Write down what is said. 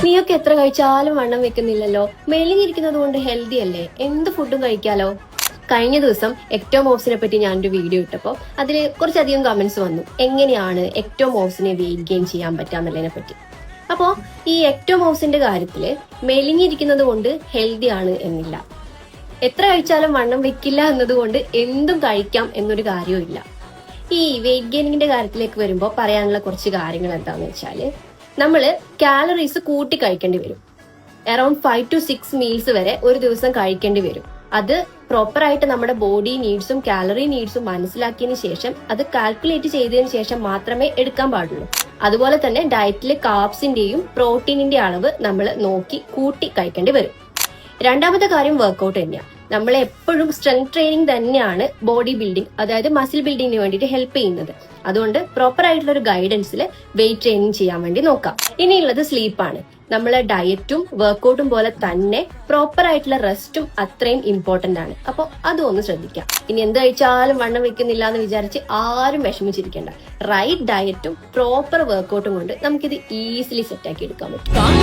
നീയൊക്കെ എത്ര കഴിച്ചാലും വണ്ണം വെക്കുന്നില്ലല്ലോ, മെലിഞ്ഞിരിക്കുന്നത് കൊണ്ട് ഹെൽത്തി അല്ലേ, എന്ത് ഫുഡും കഴിക്കാലോ. കഴിഞ്ഞ ദിവസം എക്ടോമോർഫ്സിനെ പറ്റി ഞാനൊരു വീഡിയോ ഇട്ടപ്പോൾ അതിൽ കുറച്ചധികം കമന്റ്സ് വന്നു, എങ്ങനെയാണ് എക്ടോമോർഫ്സിനെ വെയിറ്റ് ഗെയിൻ ചെയ്യാൻ പറ്റാന്നുള്ളതിനെ പറ്റി. അപ്പോൾ ഈ എക്ടോമോർഫ്സിന്റെ കാര്യത്തില് മെലിഞ്ഞിരിക്കുന്നത് കൊണ്ട് ഹെൽത്തി ആണ് എന്നില്ല, എത്ര കഴിച്ചാലും വണ്ണം വെക്കില്ല എന്നതുകൊണ്ട് എന്തും കഴിക്കാം എന്നൊരു കാര്യവും ഇല്ല. ഈ വെയിറ്റ് ഗെയിനിങ്ങിന്റെ കാര്യത്തിലേക്ക് വരുമ്പോൾ പറയാനുള്ള കുറച്ച് കാര്യങ്ങൾ എന്താണെന്ന് വെച്ചാല്, നമ്മള് കാലറീസ് കൂട്ടി കഴിക്കേണ്ടി വരും. അറൌണ്ട് 5 to 6 മീൽസ് വരെ ഒരു ദിവസം കഴിക്കേണ്ടി വരും. അത് പ്രോപ്പർ ആയിട്ട് നമ്മുടെ ബോഡി നീഡ്സും കാലറി നീഡ്സും മനസ്സിലാക്കിയതിന് ശേഷം അത് കാൽക്കുലേറ്റ് ചെയ്തതിന് ശേഷം മാത്രമേ എടുക്കാൻ പാടുള്ളൂ. അതുപോലെ തന്നെ ഡയറ്റിൽ കാർബ്സിന്റെയും പ്രോട്ടീനിന്റെ അളവ് നമ്മൾ നോക്കി കൂട്ടി കഴിക്കേണ്ടി വരും. രണ്ടാമത്തെ കാര്യം വർക്കൗട്ട് തന്നെയാണ്. നമ്മളെ എപ്പോഴും സ്ട്രെങ്ത് ട്രെയിനിങ് തന്നെയാണ് ബോഡി ബിൽഡിംഗ്, അതായത് മസിൽ ബിൽഡിങ്ങിന് വേണ്ടിയിട്ട് ഹെൽപ്പ് ചെയ്യുന്നത്. അതുകൊണ്ട് പ്രോപ്പർ ആയിട്ടുള്ള ഒരു ഗൈഡൻസിൽ വെയിറ്റ് ട്രെയിനിങ് ചെയ്യാൻ വേണ്ടി നോക്കാം. ഇനിയുള്ളത് സ്ലീപ്പാണ്. നമ്മളെ ഡയറ്റും വർക്കൗട്ടും പോലെ തന്നെ പ്രോപ്പർ ആയിട്ടുള്ള റെസ്റ്റും അത്രയും ഇമ്പോർട്ടന്റ് ആണ്. അപ്പോൾ അതും ഒന്ന് ശ്രദ്ധിക്കാം. ഇനി എന്ത് കഴിച്ചാലും വണ്ണം വെക്കുന്നില്ല എന്ന് വിചാരിച്ച് ആരും വിഷമിച്ചിരിക്കേണ്ട. റൈറ്റ് ഡയറ്റും പ്രോപ്പർ വർക്കൗട്ടും കൊണ്ട് നമുക്കിത് ഈസിലി സെറ്റാക്കി എടുക്കാൻ പറ്റും.